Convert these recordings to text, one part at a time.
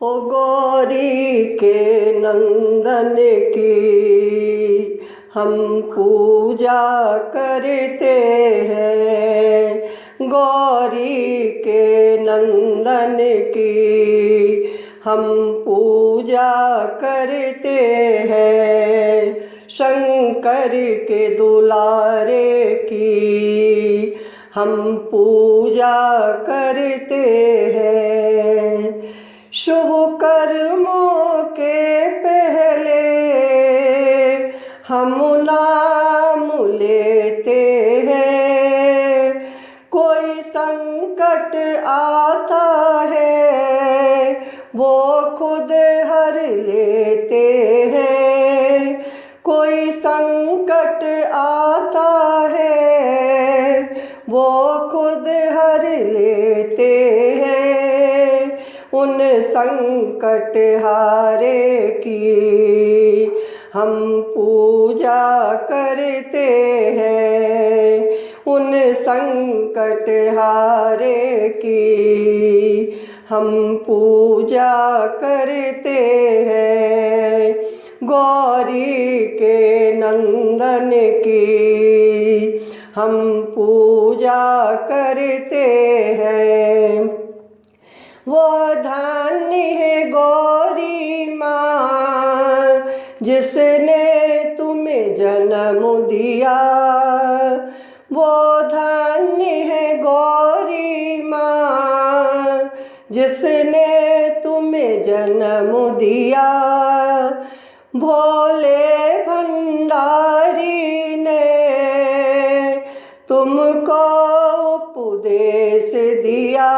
हो गौरी के नंदन की हम पूजा करते हैं। गौरी के नंदन की हम पूजा करते हैं। शंकर के दुलारे की हम पूजा करते हैं। शुभ कर्मों के पहले हम नाम लेते हैं। कोई संकट आता है वो खुद हर लेते हैं। कोई संकट आता है वो खुद हर लेते हैं। उन संकट हारे की हम पूजा करते हैं। उन संकट हारे की हम पूजा करते हैं। गौरी के नंदन की हम पूजा करते हैं। वो धन्य है गौरी माँ जिसने तुम्हें जन्म दिया। वो धन्य है गौरी माँ जिसने तुम्हें जन्म दिया। भोले भंडारी ने तुमको उपदेश दिया।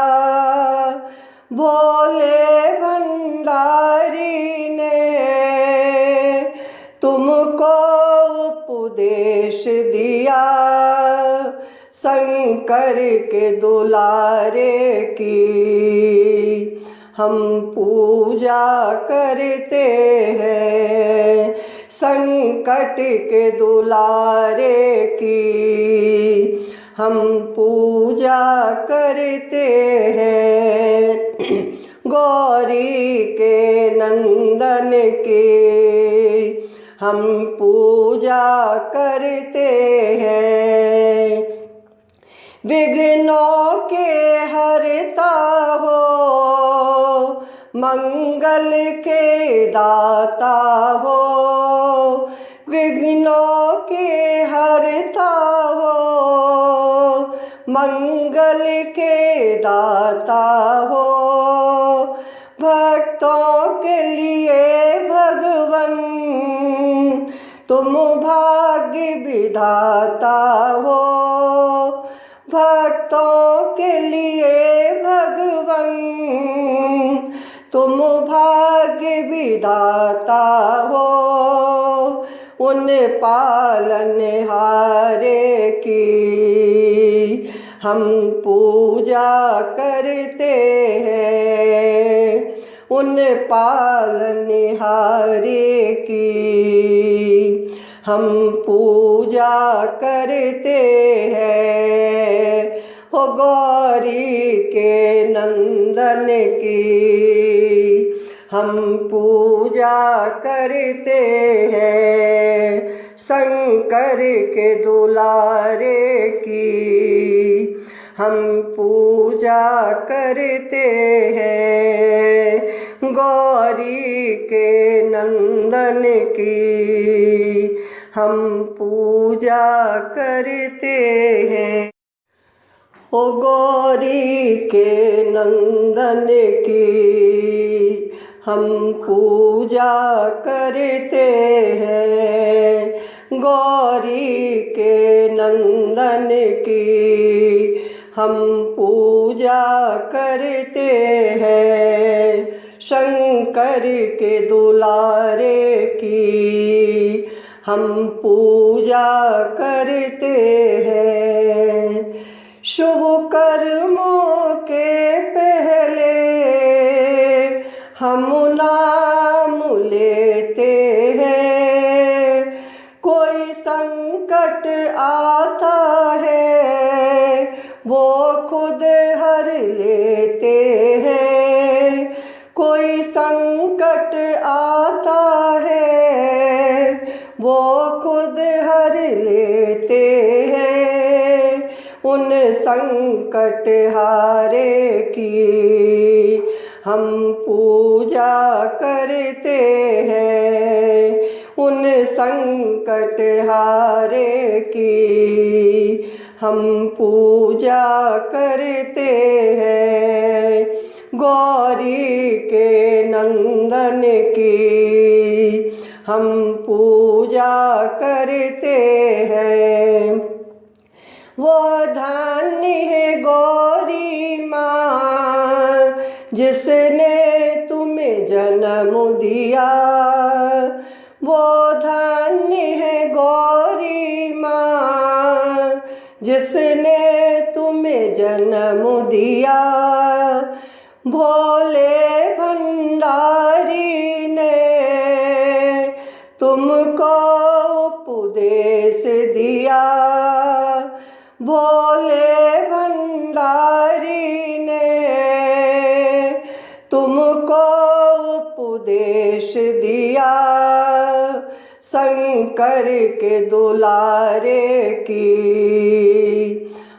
भोले भंडारी ने तुमको उपदेश दिया। शंकर के दुलारे की हम पूजा करते हैं। संकट के दुलारे की हम पूजा करते हैं। गौरी के नंदन की हम पूजा करते हैं। विघ्नों के हरता हो मंगल के दाता हो। विघ्नों के हरता हो मंगल के दाता हो। भक्तों के लिए भगवन तुम भाग्य विधाता हो। भक्तों के लिए भगवन तुम भाग्य विधाता हो। उन पालनहारे की हम पूजा करते हैं। उन पालनहारे की हम पूजा करते हैं। हो गौरी के नंदन की हम पूजा करते हैं। शंकर के दुलारे की हम पूजा करते हैं। गौरी के नंदन की हम पूजा करते हैं। ओ गौरी के नंदन की हम पूजा करते हैं। गौरी के नंदन की हम पूजा करते हैं। शंकर के दुलारे की हम पूजा करते हैं। शुभ कर्मों के पहले हम नाम लेते हैं। कोई संकट आता है वो खुद हर लेते हैं। कोई संकट आता है वो खुद हर लेते हैं, उन संकट हारे की हम पूजा करते हैं, उन संकट हारे की हम पूजा करते हैं। गौरी के नंदन की हम पूजा करते हैं। वो धन्य है गौरी माँ जिसने तुम्हें जन्म दिया, वो धन्य है गौरी माँ जिसने तुम्हें जन्म दिया। भोले भंडारी ने तुमको उपदेश दिया, भोले भंडारी ने तुमको उपदेश दिया। शंकर के दुलारे की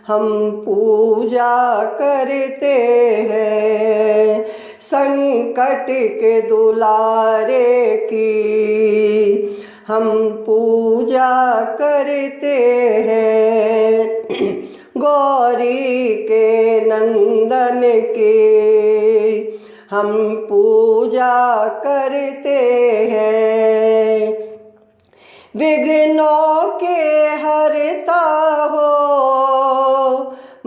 हम पूजा करते हैं, संकट के दुलारे की हम पूजा करते हैं। गौरी के नंदन की हम पूजा करते हैं। विघ्नों के हरता हो,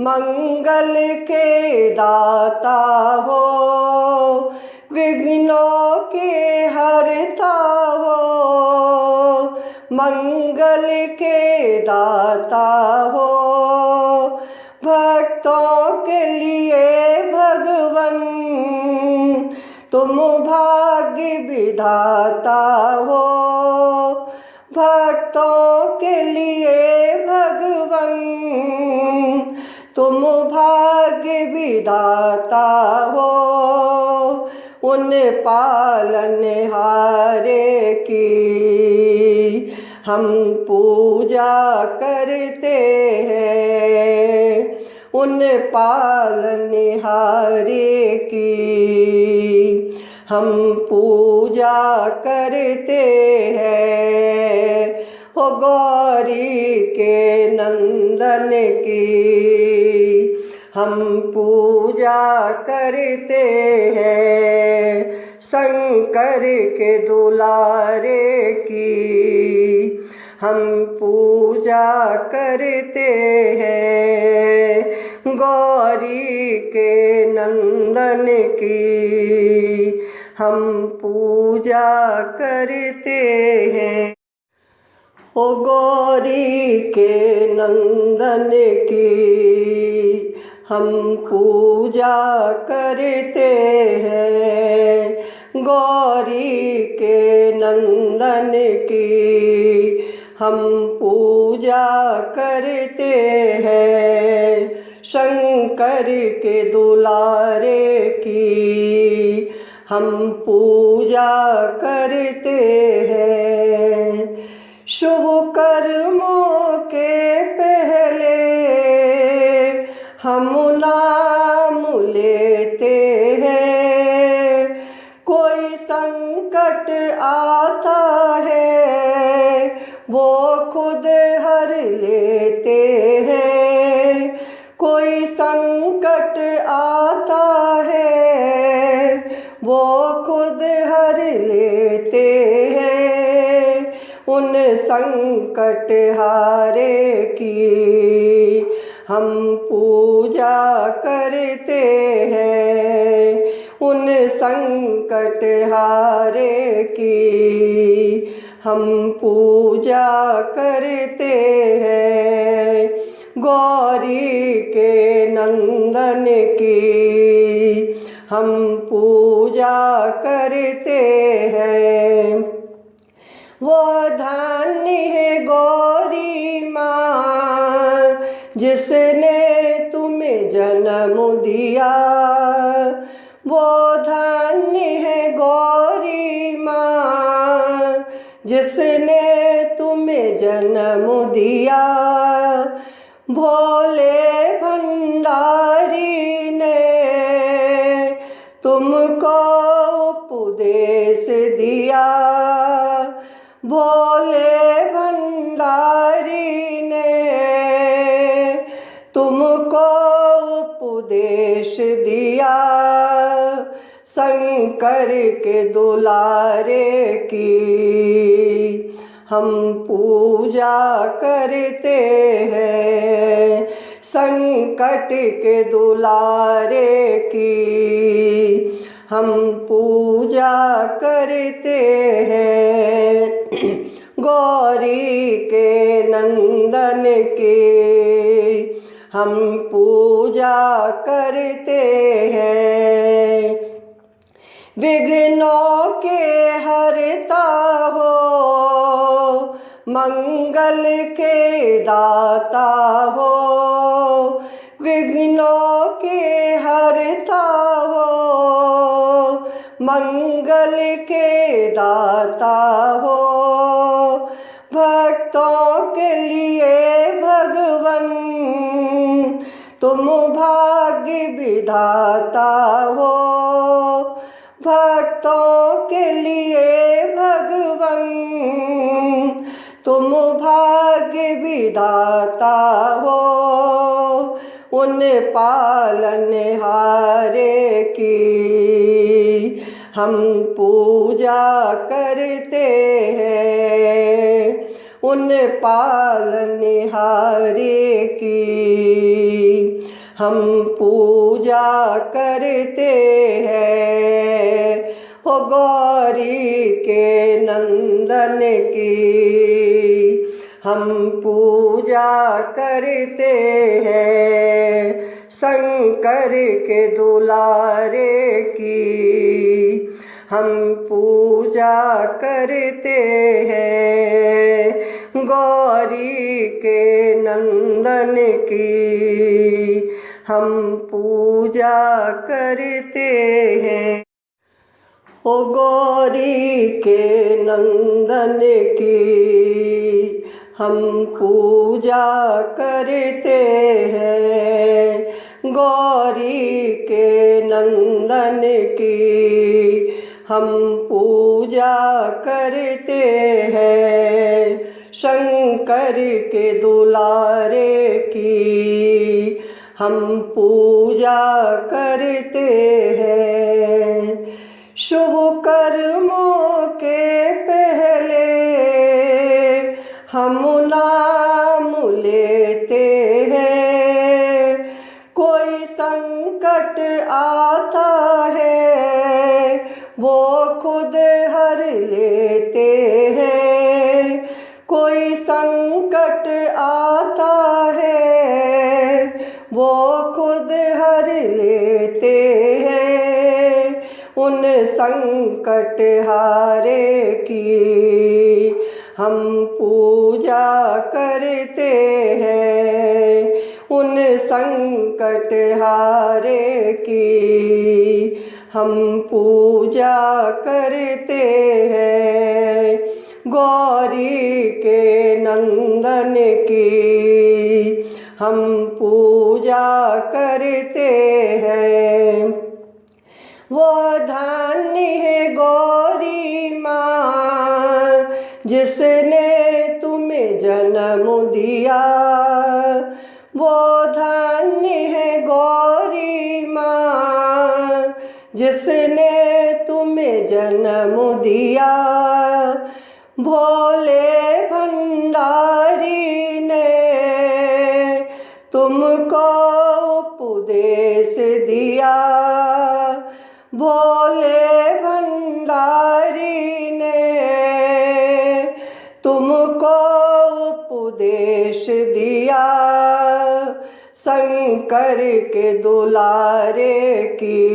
मंगल के दाता हो, विघ्नों के हरता हो, मंगल के दाता हो। भक्तों के लिए भगवन तुम भाग्य विधाता हो, भक्तों के लिए भगवन तुम भाग्य विधाता हो। उन पालनहारे की हम पूजा करते हैं, उन पालनहारे की हम पूजा करते हैं। ओ गौरी के नंदन की हम पूजा करते हैं, शंकर के दुलारे की हम पूजा करते हैं। गौरी के नंदन की हम पूजा करते हैं। ओ गौरी के नंदन की हम पूजा करते हैं, गौरी के नंदन की हम पूजा करते हैं। शंकर के दुलारे की हम पूजा करते हैं। शुभ कर्मों के पहले हम नाम लेते हैं, कोई संकट आता है वो खुद हर लेते हैं, कोई संकट आता है वो खुद हर लेते हैं, उन संकट हारे की हम पूजा करते हैं, उन संकट हारे की हम पूजा करते हैं। गौरी के नंदन की हम पूजा करते हैं। वो धन्य है गौरी माँ जिसने तुम्हें जन्म दिया, वो धन्य तुमको उपदेश दिया भोले भंडारी ने, तुमको उपदेश दिया शंकर के दुलारे की। हम पूजा करते हैं संकट के दुलारे की। हम पूजा करते हैं गौरी के नंदन की। हम पूजा करते हैं विघ्नों के हरता हो, मंगल के दाता हो। विघ्नों के हरता हो, मंगल के दाता हो। भक्तों के लिए भगवन तुम भाग्य विधाता हो। भक्तों के लिए भगवन तुम भाग्य विधाता हो। उन पालनहारे की हम पूजा करते हैं। उन पालनहारे की हम पूजा करते हैं। हो गौरी के नंदन की हम पूजा करते हैं। शंकर के दुलारे की हम पूजा करते हैं। गौरी के नंदन की हम पूजा करते हैं। ओ गौरी के नंदन की हम पूजा करते हैं। गौरी के नंदन की हम पूजा करते हैं। शंकर के दुलारे की हम पूजा करते हैं। शुभ कर्मों के पहले हम नाम लेते हैं। कोई संकट आता है वो खुद हर लेते हैं। कोई संकट आता है वो खुद हर लेते हैं। उन संकट हारे की हम पूजा करते हैं। उन संकट हारे की हम पूजा करते हैं। गौरी के नंदन की हम पूजा करते हैं। वो धान्य है गौरी माँ जिसने तुम्हें जन्म दिया। वो धान्य है गौरी माँ जिसने तुम्हें जन्म दिया। भोले भंडारी ने तुमको उपदेश दिया। भोले भंडारी ने तुमको उपदेश दिया। शंकर के दुलारे की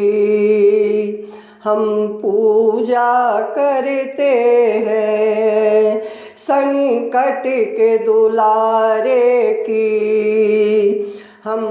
हम पूजा करते हैं। संकट के दुलारे की हम